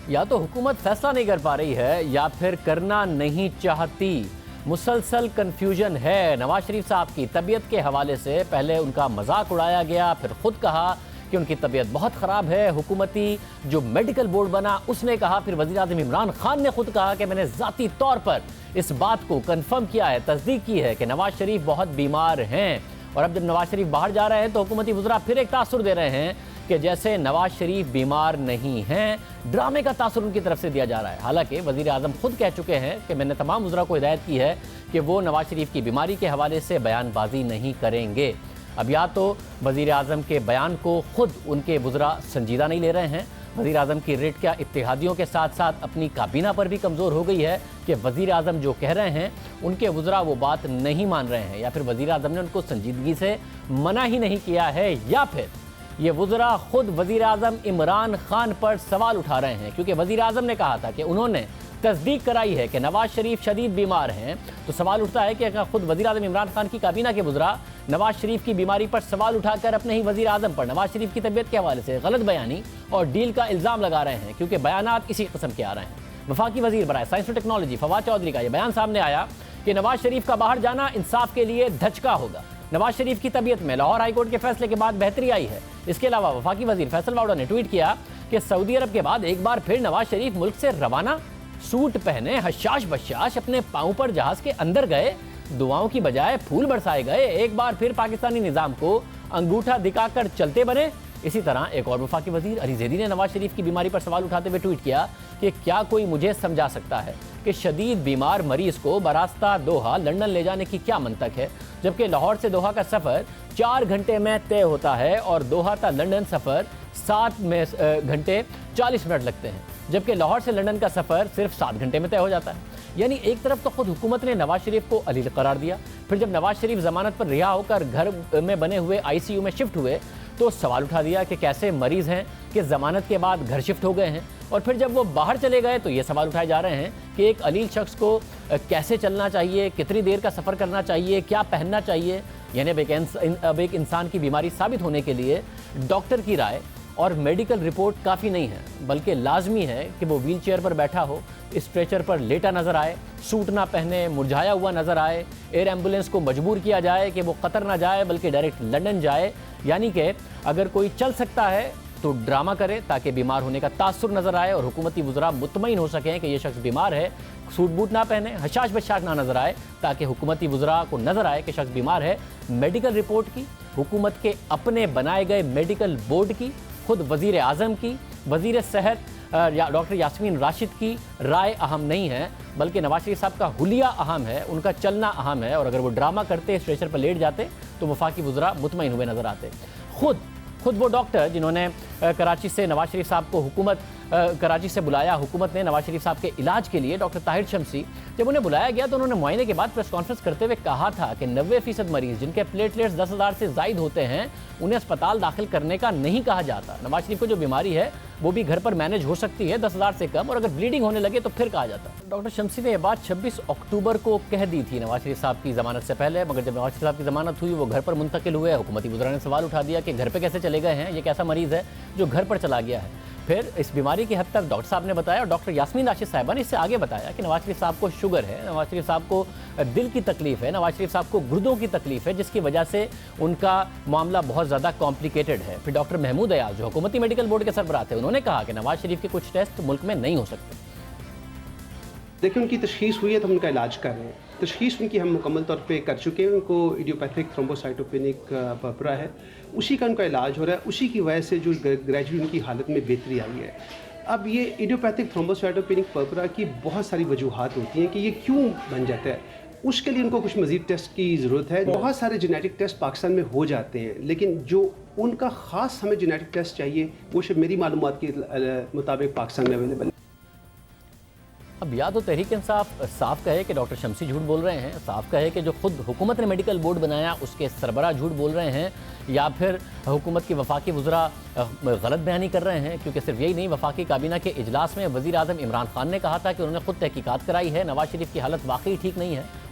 یا تو حکومت فیصلہ نہیں کر پا رہی ہے یا پھر کرنا نہیں چاہتی. مسلسل کنفیوژن ہے. نواز شریف صاحب کی طبیعت کے حوالے سے پہلے ان کا مذاق اڑایا گیا، پھر خود کہا کہ ان کی طبیعت بہت خراب ہے. حکومتی جو میڈیکل بورڈ بنا اس نے کہا، پھر وزیر اعظم عمران خان نے خود کہا کہ میں نے ذاتی طور پر اس بات کو کنفرم کیا ہے، تصدیق کی ہے کہ نواز شریف بہت بیمار ہیں. اور اب جب نواز شریف باہر جا رہے ہیں تو حکومتی وزراء پھر ایک تاثر دے رہے ہیں کہ جیسے نواز شریف بیمار نہیں ہیں. ڈرامے کا تاثر ان کی طرف سے دیا جا رہا ہے. حالانکہ وزیر اعظم خود کہہ چکے ہیں کہ میں نے تمام وزراء کو ہدایت کی ہے کہ وہ نواز شریف کی بیماری کے حوالے سے بیان بازی نہیں کریں گے. اب یا تو وزیر اعظم کے بیان کو خود ان کے وزراء سنجیدہ نہیں لے رہے ہیں. وزیر اعظم کی ریٹ کیا اتحادیوں کے ساتھ ساتھ اپنی کابینہ پر بھی کمزور ہو گئی ہے کہ وزیر اعظم جو کہہ رہے ہیں ان کے وزراء وہ بات نہیں مان رہے ہیں، یا پھر وزیر اعظم نے ان کو سنجیدگی سے منع ہی نہیں کیا ہے، یا پھر یہ وزراء خود وزیر اعظم عمران خان پر سوال اٹھا رہے ہیں. کیونکہ وزیر اعظم نے کہا تھا کہ انہوں نے تصدیق کرائی ہے کہ نواز شریف شدید بیمار ہیں، تو سوال اٹھتا ہے کہ اگر خود وزیر اعظم عمران خان کی کابینہ کے وزراء نواز شریف کی بیماری پر سوال اٹھا کر اپنے ہی وزیر اعظم پر نواز شریف کی طبیعت کے حوالے سے غلط بیانی اور ڈیل کا الزام لگا رہے ہیں، کیونکہ بیانات اسی قسم کے آ رہے ہیں. وفاقی وزیر برائے سائنس و ٹیکنالوجی فواد چودھری کا یہ بیان سامنے آیا کہ نواز شریف کا باہر جانا انصاف کے لیے دھچکا ہوگا. نواز شریف کی طبیعت میں لاہور ہائی کورٹ کے فیصلے کے بعد بہتری آئی ہے. اس کے علاوہ وفاقی وزیر فیصل واؤڈا نے ٹویٹ کیا کہ سعودی عرب کے بعد ایک بار پھر نواز شریف ملک سے روانہ. سوٹ پہنے حشاش بشاش اپنے پاؤں پر جہاز کے اندر گئے، دعاؤں کی بجائے پھول برسائے گئے. ایک بار پھر پاکستانی نظام کو انگوٹھا دکھا کر چلتے بنے. اسی طرح ایک اور وفاقی وزیر علی زیدی نے نواز شریف کی بیماری پر سوال اٹھاتے ہوئے ٹویٹ کیا کہ کیا کوئی مجھے سمجھا سکتا ہے کہ شدید بیمار مریض کو براستہ دوحہ لندن لے جانے کی کیا منطق ہے، جبکہ لاہور سے دوحہ کا سفر 4 گھنٹے میں طے ہوتا ہے اور دوحہ تا لندن سفر 7 گھنٹے 40 منٹ لگتے ہیں، جبکہ لاہور سے لندن کا سفر صرف 7 گھنٹے میں طے ہو جاتا ہے. یعنی ایک طرف تو خود حکومت نے نواز شریف کو علیل قرار دیا، پھر جب نواز شریف ضمانت پر رہا ہو کر گھر میں بنے ہوئے آئی سی یو میں شفٹ ہوئے تو سوال اٹھا دیا کہ کیسے مریض ہیں کہ ضمانت کے بعد گھر شفٹ ہو گئے ہیں. اور پھر جب وہ باہر چلے گئے تو یہ سوال اٹھائے جا رہے ہیں کہ ایک علیل شخص کو کیسے چلنا چاہیے، کتنی دیر کا سفر کرنا چاہیے، کیا پہننا چاہیے. یعنی اب ایک انسان کی بیماری ثابت ہونے کے لیے ڈاکٹر کی رائے اور میڈیکل رپورٹ کافی نہیں ہے، بلکہ لازمی ہے کہ وہ ویل چیئر پر بیٹھا ہو، اسٹریچر پر لیٹا نظر آئے، سوٹ نہ پہنے، مرجھایا ہوا نظر آئے، ایئر ایمبولینس کو مجبور کیا جائے کہ وہ قطر نہ جائے بلکہ ڈائریکٹ لندن جائے. یعنی کہ اگر کوئی چل سکتا ہے تو ڈرامہ کرے تاکہ بیمار ہونے کا تاثر نظر آئے اور حکومتی وزراء مطمئن ہو سکیں کہ یہ شخص بیمار ہے. سوٹ بوٹ نہ پہنے، حشاش بشاش نہ نظر آئے تاکہ حکومتی وزراء کو نظر آئے کہ شخص بیمار ہے. میڈیکل رپورٹ کی، حکومت کے اپنے بنائے گئے میڈیکل بورڈ کی، خود وزیر اعظم کی، وزیر صحت ڈاکٹر یاسمین راشد کی رائے اہم نہیں ہے، بلکہ نواز شریف صاحب کا حلیہ اہم ہے، ان کا چلنا اہم ہے. اور اگر وہ ڈرامہ کرتے، اسٹریچر پر لیٹ جاتے تو وفاقی وزراء مطمئن ہوئے نظر آتے. خود وہ ڈاکٹر جنہوں نے کراچی سے نواز شریف صاحب کو کراچی سے بلایا، حکومت نے نواز شریف صاحب کے علاج کے لیے، ڈاکٹر طاہر شمسی، جب انہیں بلایا گیا تو انہوں نے معائنے کے بعد پریس کانفرنس کرتے ہوئے کہا تھا کہ 90% مریض جن کے پلیٹلیٹس 10,000 سے زائد ہوتے ہیں انہیں اسپتال داخل کرنے کا نہیں کہا جاتا. نواز شریف کو جو بیماری ہے وہ بھی گھر پر مینج ہو سکتی ہے 10,000 سے کم، اور اگر بلیڈنگ ہونے لگے تو پھر کہا جاتا. ڈاکٹر شمسی نے یہ بات 26 اکتوبر کو کہہ دی تھی نواز شریف صاحب کی ضمانت سے پہلے، مگر جب نواز شریف صاحب کی ضمانت ہوئی وہ گھر پر منتقل ہوئے. حکومتی وزراء نے سوال اٹھا دیا کہ گھر پہ کیسے چلے گئے ہیں، یہ کیسا مریض ہے جو گھر پر چلا گیا ہے. پھر اس بیماری کی حد تک ڈاکٹر صاحب نے بتایا، اور ڈاکٹر یاسمین راشد صاحبہ نے اس سے آگے بتایا کہ نواز شریف صاحب کو شوگر ہے، نواز شریف صاحب کو دل کی تکلیف ہے، نواز شریف صاحب کو گردوں کی تکلیف ہے، جس کی وجہ سے ان کا معاملہ بہت زیادہ کمپلیکیٹڈ ہے. پھر ڈاکٹر محمود ایاز جو حکومتی میڈیکل بورڈ کے سربراہ تھے، انہوں نے کہا کہ نواز شریف کے کچھ ٹیسٹ ملک میں نہیں ہو سکتے. دیکھیں ان کی تشخیص ہوئی ہے تو ہم ان کا علاج کر رہے ہیں. تشخیص ان کی ہم مکمل طور پہ کر چکے ہیں. ان کو ایڈیوپیتھک تھرومبوسائٹوپینک پرپرا ہے، اسی کا ان کا علاج ہو رہا ہے. اسی کی وجہ سے جو گریجولی ان کی حالت میں بہتری آئی ہے. اب یہ ایڈیوپیتھک تھرومبوسائٹوپینک پرپرا کی بہت ساری وجوہات ہوتی ہیں کہ یہ کیوں بن جاتا ہے. اس کے لیے ان کو کچھ مزید ٹیسٹ کی ضرورت ہے. بہت سارے جینیٹک ٹیسٹ پاکستان میں ہو جاتے ہیں، لیکن جو ان کا خاص ہمیں جینیٹک ٹیسٹ چاہیے وہ شاید میری معلومات کے مطابق پاکستان میں اویلیبل ہے. اب یا تو تحریک انصاف صاف کہے کہ ڈاکٹر شمسی جھوٹ بول رہے ہیں، صاف کہے کہ جو خود حکومت نے میڈیکل بورڈ بنایا اس کے سربراہ جھوٹ بول رہے ہیں، یا پھر حکومت کی وفاقی وزراء غلط بیانی کر رہے ہیں. کیونکہ صرف یہی نہیں، وفاقی کابینہ کے اجلاس میں وزیر اعظم عمران خان نے کہا تھا کہ انہوں نے خود تحقیقات کرائی ہے، نواز شریف کی حالت واقعی ٹھیک نہیں ہے.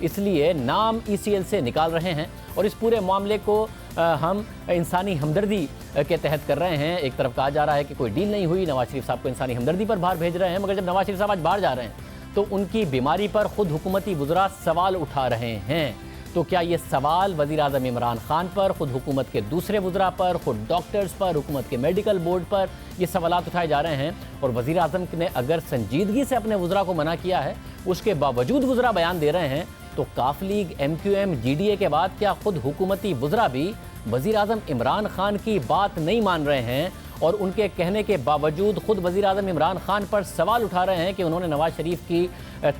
اس لیے نام ECL سے نکال رہے ہیں اور اس پورے معاملے کو ہم انسانی ہمدردی کے تحت کر رہے ہیں۔ ایک طرف کہا جا رہا ہے کہ کوئی ڈیل نہیں ہوئی، نواز شریف صاحب کو انسانی ہمدردی پر باہر بھیج رہے ہیں، مگر جب نواز شریف صاحب آج باہر جا رہے ہیں تو ان کی بیماری پر خود حکومتی وزراء سوال اٹھا رہے ہیں۔ تو کیا یہ سوال وزیر اعظم عمران خان پر، خود حکومت کے دوسرے وزراء پر، خود ڈاکٹرز پر، حکومت کے میڈیکل بورڈ پر یہ سوالات اٹھائے جا رہے ہیں؟ اور وزیر اعظم نے اگر سنجیدگی سے اپنے وزراء کو منع کیا ہے، اس کے باوجود وزراء بیان دے رہے ہیں، تو کاف لیگ، MQM، GDA کے بعد کیا خود حکومتی وزراء بھی وزیر اعظم عمران خان کی بات نہیں مان رہے ہیں اور ان کے کہنے کے باوجود خود وزیر اعظم عمران خان پر سوال اٹھا رہے ہیں کہ انہوں نے نواز شریف کی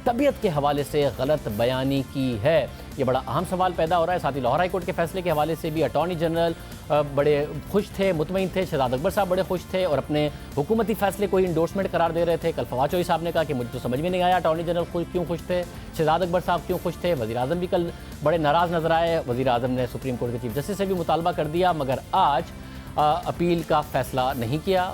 طبیعت کے حوالے سے غلط بیانی کی ہے؟ یہ بڑا اہم سوال پیدا ہو رہا ہے۔ ساتھ ہی لاہور ہائی کورٹ کے فیصلے کے حوالے سے بھی اٹارنی جنرل بڑے خوش تھے، مطمئن تھے، شہزاد اکبر صاحب بڑے خوش تھے اور اپنے حکومتی فیصلے کو ہی انڈورسمنٹ قرار دے رہے تھے۔ کل فواد چوہدری صاحب نے کہا کہ مجھے تو سمجھ میں نہیں آیا اٹارنی جنرل کیوں خوش تھے، شہزاد اکبر صاحب کیوں خوش تھے۔ وزیر اعظم بھی کل بڑے ناراض نظر آئے، وزیر اعظم نے سپریم کورٹ کے چیف جسٹس سے بھی مطالبہ کر دیا، مگر آج اپیل کا فیصلہ نہیں کیا۔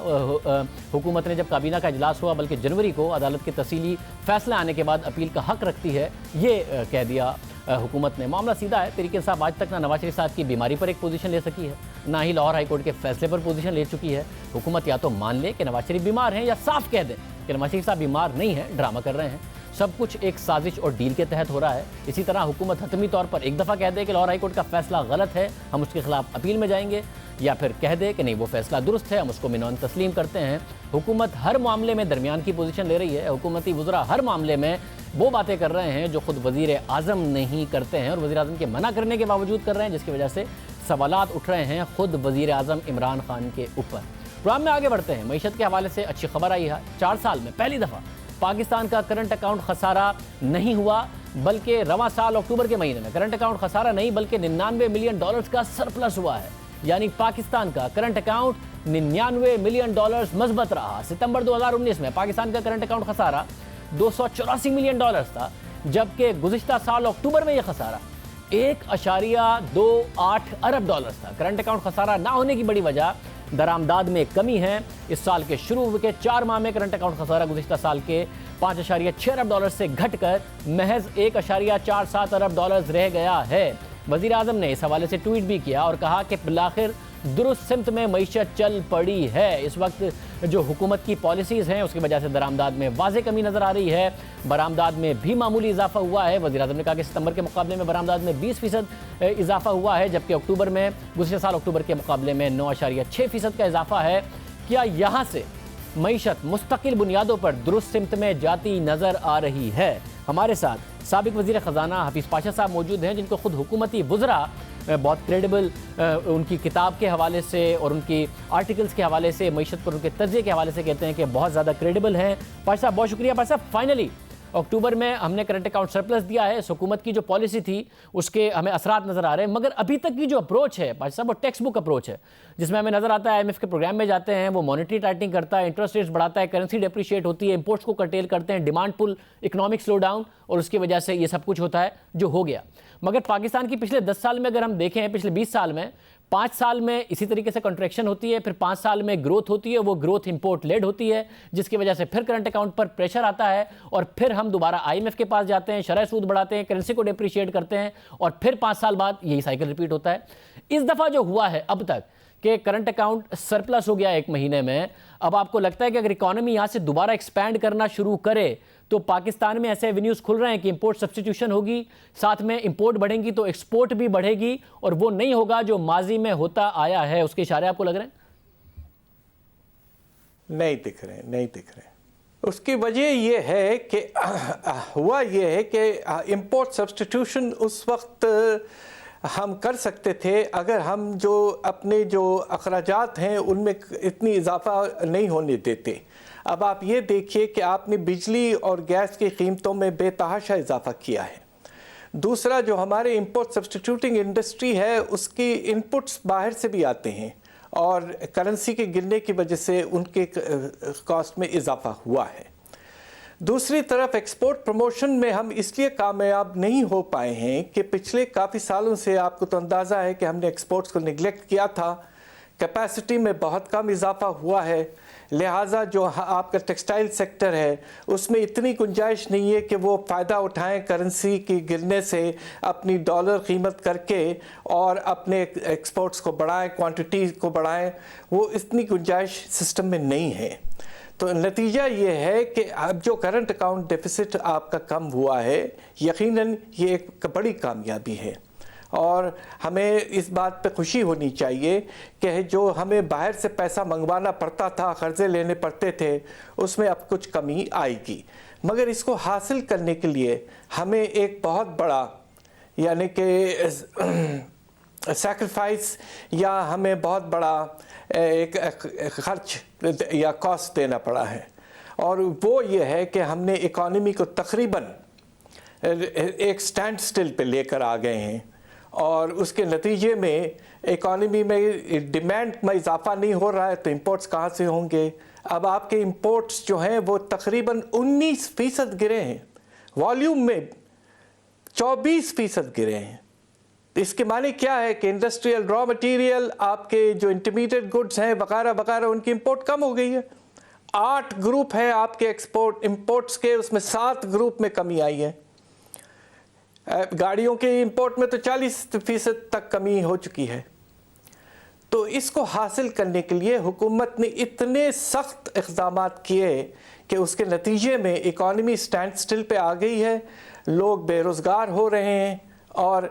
حکومت نے جب کابینہ کا اجلاس ہوا بلکہ جنوری کو عدالت کے تفصیلی فیصلہ آنے کے بعد اپیل کا حق رکھتی ہے، یہ کہہ دیا حکومت نے۔ معاملہ سیدھا ہے، تحریک انصاف آج تک نہ نواز شریف صاحب کی بیماری پر ایک پوزیشن لے سکی ہے، نہ ہی لاہور ہائی کورٹ کے فیصلے پر پوزیشن لے چکی ہے۔ حکومت یا تو مان لے کہ نواز شریف بیمار ہیں یا صاف کہہ دے کہ نواز شریف صاحب بیمار نہیں ہیں، ڈرامہ کر رہے ہیں۔ سب کچھ ایک سازش اور ڈیل کے تحت ہو رہا ہے۔ اسی طرح حکومت حتمی طور پر ایک دفعہ کہہ دے کہ لاہور ہائی کورٹ کا فیصلہ غلط ہے، ہم اس کے خلاف اپیل میں جائیں گے، یا پھر کہہ دے کہ نہیں وہ فیصلہ درست ہے، ہم اس کو مینون تسلیم کرتے ہیں۔ حکومت ہر معاملے میں درمیان کی پوزیشن لے رہی ہے۔ حکومتی وزراء ہر معاملے میں وہ باتیں کر رہے ہیں جو خود وزیر اعظم نہیں کرتے ہیں اور وزیر اعظم کے منع کرنے کے باوجود کر رہے ہیں، جس کی وجہ سے سوالات اٹھ رہے ہیں خود وزیر اعظم عمران خان کے اوپر۔ پروگرام میں آگے بڑھتے ہیں۔ معیشت کے حوالے سے اچھی خبر آئی ہے، 4 سال میں پہلی دفعہ پاکستان کا کرنٹ اکاؤنٹ خسارہ نہیں ہوا، بلکہ رواں سال اکتوبر کے مہینے میں کرنٹ اکاؤنٹ خسارہ نہیں بلکہ $99 ملین کا سرپلس ہوا ہے، یعنی پاکستان کا کرنٹ اکاؤنٹ $99 ملین مثبت رہا۔ ستمبر 2019 میں پاکستان کا کرنٹ اکاؤنٹ خسارہ $284 ملین تھا، جبکہ گزشتہ سال اکتوبر میں یہ خسارہ $1.28 ارب تھا۔ کرنٹ اکاؤنٹ خسارہ نہ ہونے کی بڑی وجہ درآمدات میں کمی ہے۔ اس سال کے شروع کے 4 ماہ میں کرنٹ اکاؤنٹ خسارہ گزشتہ سال کے $5.6 ارب سے گھٹ کر محض $1.47 ارب رہ گیا ہے۔ وزیر اعظم نے اس حوالے سے ٹویٹ بھی کیا اور کہا کہ بالآخر درست سمت میں معیشت چل پڑی ہے۔ اس وقت جو حکومت کی پالیسیز ہیں اس کی وجہ سے درآمدات میں واضح کمی نظر آ رہی ہے، برآمدات میں بھی معمولی اضافہ ہوا ہے۔ وزیر اعظم نے کہا کہ ستمبر کے مقابلے میں برآمدات میں 20% اضافہ ہوا ہے، جبکہ اکتوبر میں گزشتہ سال اکتوبر کے مقابلے میں 9.6% کا اضافہ ہے۔ کیا یہاں سے معیشت مستقل بنیادوں پر درست سمت میں جاتی نظر آ رہی ہے؟ ہمارے ساتھ سابق وزیر خزانہ حفیظ پاشا صاحب موجود ہیں، جن کو خود حکومتی وزراء بہت کریڈیبل ان کی کتاب کے حوالے سے اور ان کی آرٹیکلز کے حوالے سے، معیشت پر ان کے تجزیے کے حوالے سے کہتے ہیں کہ بہت زیادہ کریڈیبل ہیں۔ پاشا صاحب بہت شکریہ۔ پاشا صاحب فائنلی اکتوبر میں ہم نے کرنٹ اکاؤنٹ سرپلس دیا ہے، اس حکومت کی جو پالیسی تھی اس کے ہمیں اثرات نظر آ رہے ہیں، مگر ابھی تک کی جو اپروچ ہے پاشا صاحب وہ ٹیکسٹ بک اپروچ ہے، جس میں ہمیں نظر آتا ہے IMF کے پروگرام میں جاتے ہیں، وہ مانیٹری ٹائٹنگ کرتا ہے، انٹرسٹ ریٹس بڑھاتا ہے، کرنسی ڈیپریشیٹ ہوتی ہے، امپورٹس کو کرٹیل کرتے ہیں، ڈیمانڈ پل اکنامک سلو ڈاؤن، اور اس کی وجہ سے یہ سب کچھ ہوتا ہے جو ہو گیا۔ مگر پاکستان کی پچھلے 10 سال میں اگر ہم دیکھیں، پچھلے 20 سال میں 5 سال میں اسی طریقے سے کنٹریکشن ہوتی ہے، پھر 5 سال میں گروتھ ہوتی ہے، وہ گروتھ امپورٹ لیڈ ہوتی ہے، جس کی وجہ سے پھر کرنٹ اکاؤنٹ پر پریشر آتا ہے اور پھر ہم دوبارہ IMF کے پاس جاتے ہیں، شرح سود بڑھاتے ہیں، کرنسی کو ڈیپریشیٹ کرتے ہیں اور پھر 5 سال بعد یہی سائیکل ریپیٹ ہوتا ہے۔ اس دفعہ جو ہوا ہے اب تک کہ کرنٹ اکاؤنٹ سرپلس ہو گیا 1 مہینے میں، اب آپ کو لگتا ہے کہ اگر اکانومی یہاں سے دوبارہ ایکسپینڈ کرنا شروع کرے تو پاکستان میں ایسے ایونیوز کھل رہے ہیں کہ امپورٹ سبسٹیٹیوشن ہوگی، ساتھ میں امپورٹ بڑھیں گی تو ایکسپورٹ بھی بڑھے گی، اور وہ نہیں ہوگا جو ماضی میں ہوتا آیا ہے؟ اس کے اشارے آپ کو لگ رہے ہیں؟ نہیں دکھ رہے۔ اس کی وجہ یہ ہے کہ ہوا یہ ہے کہ امپورٹ سبسٹیٹیوشن اس وقت ہم کر سکتے تھے اگر ہم جو اپنے جو اخراجات ہیں ان میں اتنی اضافہ نہیں ہونے دیتے۔ اب آپ یہ دیکھیے کہ آپ نے بجلی اور گیس کی قیمتوں میں بے تحاشا اضافہ کیا ہے۔ دوسرا، جو ہمارے امپورٹ سبسٹیٹیوٹنگ انڈسٹری ہے اس کی انپٹس باہر سے بھی آتے ہیں اور کرنسی کے گرنے کی وجہ سے ان کے کاسٹ میں اضافہ ہوا ہے۔ دوسری طرف ایکسپورٹ پروموشن میں ہم اس لیے کامیاب نہیں ہو پائے ہیں کہ پچھلے کافی سالوں سے آپ کو تو اندازہ ہے کہ ہم نے ایکسپورٹس کو نگلیکٹ کیا تھا، کیپیسٹی میں بہت کم اضافہ ہوا ہے، لہٰذا جو آپ کا ٹیکسٹائل سیکٹر ہے اس میں اتنی گنجائش نہیں ہے کہ وہ فائدہ اٹھائیں کرنسی کی گرنے سے اپنی ڈالر قیمت کر کے اور اپنے ایکسپورٹس کو بڑھائیں، کوانٹٹی کو بڑھائیں، وہ اتنی گنجائش سسٹم میں نہیں ہے۔ تو نتیجہ یہ ہے کہ اب جو کرنٹ اکاؤنٹ ڈیفیسٹ آپ کا کم ہوا ہے، یقیناً یہ ایک بڑی کامیابی ہے، اور ہمیں اس بات پہ خوشی ہونی چاہیے کہ جو ہمیں باہر سے پیسہ منگوانا پڑتا تھا، قرضے لینے پڑتے تھے، اس میں اب کچھ کمی آئے گی، مگر اس کو حاصل کرنے کے لیے ہمیں ایک بہت بڑا یعنی کہ سیکریفائس یا ہمیں بہت بڑا ایک خرچ یا کاسٹ دینا پڑا ہے، اور وہ یہ ہے کہ ہم نے اکانومی کو تقریباً ایک سٹینڈ سٹل پہ لے کر آ گئے ہیں، اور اس کے نتیجے میں اکانومی میں ڈیمانڈ میں اضافہ نہیں ہو رہا ہے تو امپورٹس کہاں سے ہوں گے؟ اب آپ کے امپورٹس جو ہیں وہ تقریباً 19% گرے ہیں، والیوم میں 24% گرے ہیں۔ اس کے معنی کیا ہے کہ انڈسٹریل را مٹیریل، آپ کے جو انٹرمیڈیٹ گڈز ہیں وغیرہ وغیرہ، ان کی امپورٹ کم ہو گئی ہے۔ 8 گروپ ہیں آپ کے امپورٹس کے، اس میں 7 گروپ میں کمی آئی ہے۔ گاڑیوں کے امپورٹ میں تو 40% تک کمی ہو چکی ہے۔ تو اس کو حاصل کرنے کے لیے حکومت نے اتنے سخت اقدامات کیے کہ اس کے نتیجے میں اکانومی سٹینڈ سٹل پہ آ گئی ہے، لوگ بے روزگار ہو رہے ہیں، اور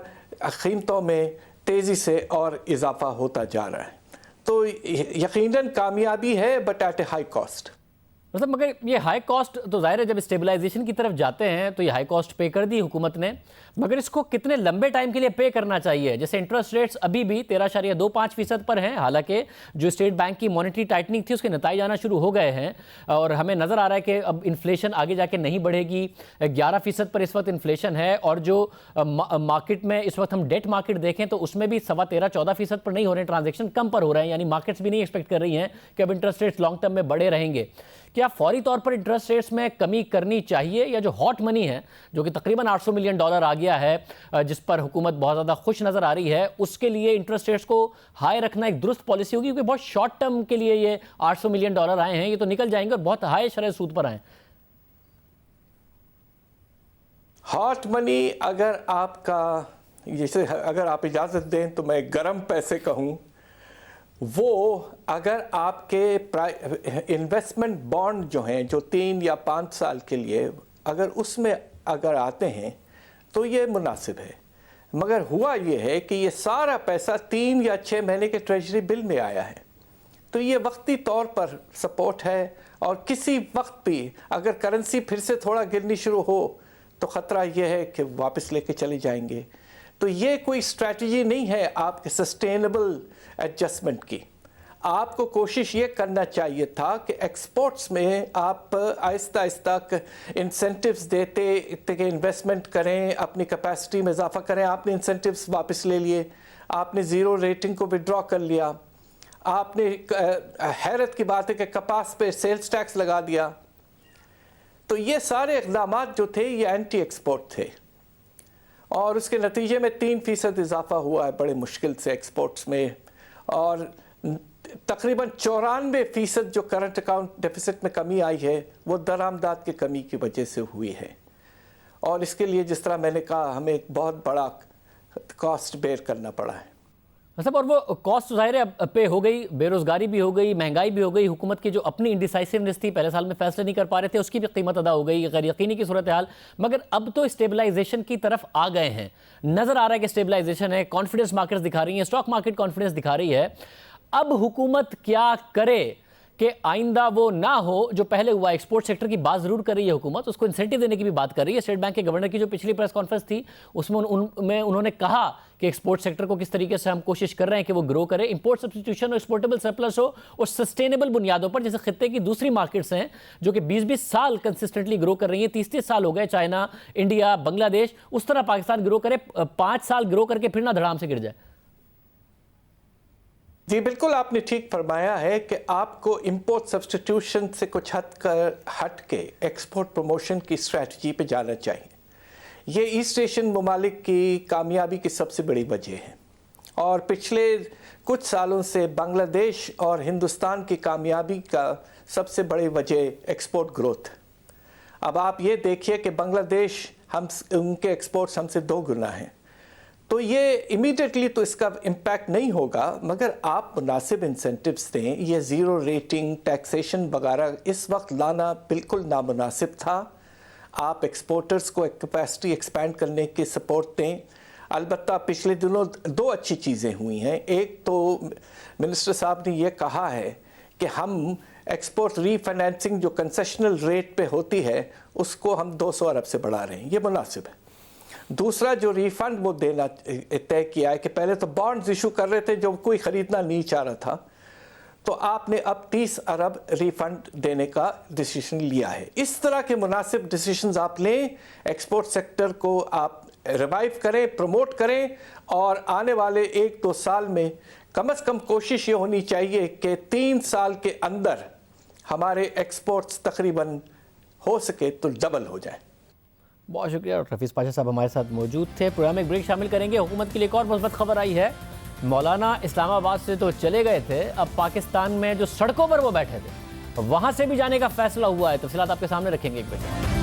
قیمتوں میں تیزی سے اور اضافہ ہوتا جا رہا ہے۔ تو یقیناً کامیابی ہے، but at a high cost. مطلب مگر یہ ہائی کاسٹ تو ظاہر ہے جب اسٹیبلائزیشن کی طرف جاتے ہیں تو یہ ہائی کاسٹ پے کر دی حکومت نے، مگر اس کو کتنے لمبے ٹائم کے لیے پے کرنا چاہیے؟ جیسے انٹرسٹ ریٹس ابھی بھی 13.25% پر ہیں، حالانکہ جو اسٹیٹ بینک کی مانیٹری ٹائٹننگ تھی اس کے نتائج آنا شروع ہو گئے ہیں، اور ہمیں نظر آ رہا ہے کہ اب انفلیشن آگے جا کے نہیں بڑھے گی۔ 11% پر اس وقت انفلیشن ہے، اور جو مارکیٹ میں اس وقت ہم ڈیٹ مارکیٹ دیکھیں تو اس میں بھی 13.25% پر نہیں ہو رہے ہیں، ٹرانزیکشن کم پر ہو رہے ہیں، یعنی مارکیٹس بھی نہیں ایکسپیکٹ کر رہی ہیں کہ اب انٹرسٹ ریٹس لانگ ٹرم میں بڑھے رہیں گے۔ کیا فوری طور پر انٹرسٹ ریٹس میں کمی کرنی چاہیے، یا جو ہاٹ منی ہے جو کہ تقریباً $800 ملین آ گیا ہے، جس پر حکومت بہت زیادہ خوش نظر آ رہی ہے، اس کے لیے انٹرسٹ ریٹس کو ہائی رکھنا ایک درست پالیسی ہوگی؟ کیونکہ بہت شارٹ ٹرم کے لیے یہ $800 ملین آئے ہیں، یہ تو نکل جائیں گے اور بہت ہائی شرح سود پر آئیں۔ ہاٹ منی اگر آپ کا، جیسے اگر آپ اجازت دیں تو میں گرم پیسے کہوں، وہ اگر آپ کے انویسٹمنٹ بانڈ جو ہیں جو 3 یا 5 سال کے لیے اگر اس میں اگر آتے ہیں تو یہ مناسب ہے، مگر ہوا یہ ہے کہ یہ سارا پیسہ 3 یا 6 مہینے کے ٹریجری بل میں آیا ہے، تو یہ وقتی طور پر سپورٹ ہے، اور کسی وقت بھی اگر کرنسی پھر سے تھوڑا گرنی شروع ہو تو خطرہ یہ ہے کہ واپس لے کے چلے جائیں گے۔ تو یہ کوئی اسٹریٹجی نہیں ہے آپ کے سسٹینیبل ایڈجسٹمنٹ کی۔ آپ کو کوشش یہ کرنا چاہیے تھا کہ ایکسپورٹس میں آپ آہستہ آہستہ انسینٹیوز دیتے کہ انویسٹمنٹ کریں، اپنی کیپیسٹی میں اضافہ کریں۔ آپ نے انسینٹیوز واپس لے لیے، آپ نے زیرو ریٹنگ کو وڈرا کر لیا، آپ نے حیرت کی بات ہے کہ کپاس پہ سیلز ٹیکس لگا دیا۔ تو یہ سارے اقدامات جو تھے یہ اینٹی ایکسپورٹ تھے، اور اس کے نتیجے میں 3% اضافہ ہوا ہے بڑے مشکل سے ایکسپورٹس میں، اور تقریباً 94% جو کرنٹ اکاؤنٹ ڈیفیسٹ میں کمی آئی ہے وہ درآمدات کی کمی کی وجہ سے ہوئی ہے، اور اس کے لیے جس طرح میں نے کہا ہمیں ایک بہت بڑا کاسٹ بیئر کرنا پڑا ہے۔ مطلب اور وہ کاسٹ ظاہر ہے پے ہو گئی، بے روزگاری بھی ہو گئی، مہنگائی بھی ہو گئی، حکومت کی جو اپنی انڈیسائسونیس تھی، پہلے سال میں فیصلے نہیں کر پا رہے تھے، اس کی بھی قیمت ادا ہو گئی، غیر یقینی کی صورتحال، مگر اب تو اسٹیبلائزیشن کی طرف آ گئے ہیں، نظر آ رہا ہے کہ اسٹیبلائزیشن ہے، کانفیڈنس مارکیٹس دکھا رہی ہیں، اسٹاک مارکیٹ کانفیڈنس دکھا رہی ہے۔ اب حکومت کیا کرے کہ آئندہ وہ نہ ہو جو پہلے ہوا؟ ایکسپورٹ سیکٹر کی بات ضرور کر رہی ہے حکومت، اس کو انسینٹیو دینے کی بھی بات کر رہی ہے۔ اسٹیٹ بینک کے گورنر کی جو پچھلی پریس کانفرنس تھی اس میں انہوں نے کہا کہ ایکسپورٹ سیکٹر کو کس طریقے سے ہم کوشش کر رہے ہیں کہ وہ گرو کرے، امپورٹ سبسٹیٹیوشن اور ایکسپورٹیبل سرپلس ہو، اور سسٹینیبل بنیادوں پر، جیسے خطے کی دوسری مارکیٹس ہیں جو کہ 20 سال کنسسٹنٹلی گرو کر رہی ہیں، 30 سال ہو گئے، چائنا، انڈیا، بنگلہ دیش، اس طرح پاکستان گرو کرے، 5 سال گرو کر کے پھر نہ دھڑام سے گر جائے۔ جی بالکل آپ نے ٹھیک فرمایا ہے کہ آپ کو امپورٹ سبسٹیٹیوشن سے کچھ ہٹ کے ایکسپورٹ پروموشن کی اسٹریٹجی پہ جانا چاہیے۔ یہ ایسٹ ایشین ممالک کی کامیابی کی سب سے بڑی وجہ ہے، اور پچھلے کچھ سالوں سے بنگلہ دیش اور ہندوستان کی کامیابی کا سب سے بڑی وجہ ایکسپورٹ گروتھ. اب آپ یہ دیکھیے کہ بنگلہ دیش ان کے ایکسپورٹس ہم سے 2 گنا ہیں. تو یہ امیڈیٹلی تو اس کا امپیکٹ نہیں ہوگا، مگر آپ مناسب انسینٹیوز دیں. یہ زیرو ریٹنگ، ٹیکسیشن وغیرہ اس وقت لانا بالکل نامناسب تھا. آپ ایکسپورٹرز کو کیپیسٹی ایکسپینڈ کرنے کی سپورٹ دیں. البتہ پچھلے دنوں 2 اچھی چیزیں ہوئی ہیں. ایک تو منسٹر صاحب نے یہ کہا ہے کہ ہم ایکسپورٹ ری فائنینسنگ جو کنسیشنل ریٹ پہ ہوتی ہے اس کو ہم 200 ارب سے بڑھا رہے ہیں. یہ مناسب ہے. دوسرا جو ریفنڈ وہ دینا طے کیا ہے کہ پہلے تو بانڈز ایشو کر رہے تھے جو کوئی خریدنا نہیں چاہ رہا تھا، تو آپ نے اب 30 ارب ریفنڈ دینے کا ڈیسیشن لیا ہے. اس طرح کے مناسب ڈیسیشنز آپ لیں، ایکسپورٹ سیکٹر کو آپ ریوائیو کریں، پروموٹ کریں، اور آنے والے 1-2 سال میں کم از کم کوشش یہ ہونی چاہیے کہ 3 سال کے اندر ہمارے ایکسپورٹس تقریباً ہو سکے تو ڈبل ہو جائیں. بہت شکریہ ڈاکٹر حفیظ پاشا صاحب ہمارے ساتھ موجود تھے. پروگرام میں ایک بریک شامل کریں گے. حکومت کے لیے ایک اور مثبت خبر آئی ہے. مولانا اسلام آباد سے تو چلے گئے تھے، اب پاکستان میں جو سڑکوں پر وہ بیٹھے تھے وہاں سے بھی جانے کا فیصلہ ہوا ہے. تفصیلات آپ کے سامنے رکھیں گے ایک بریک.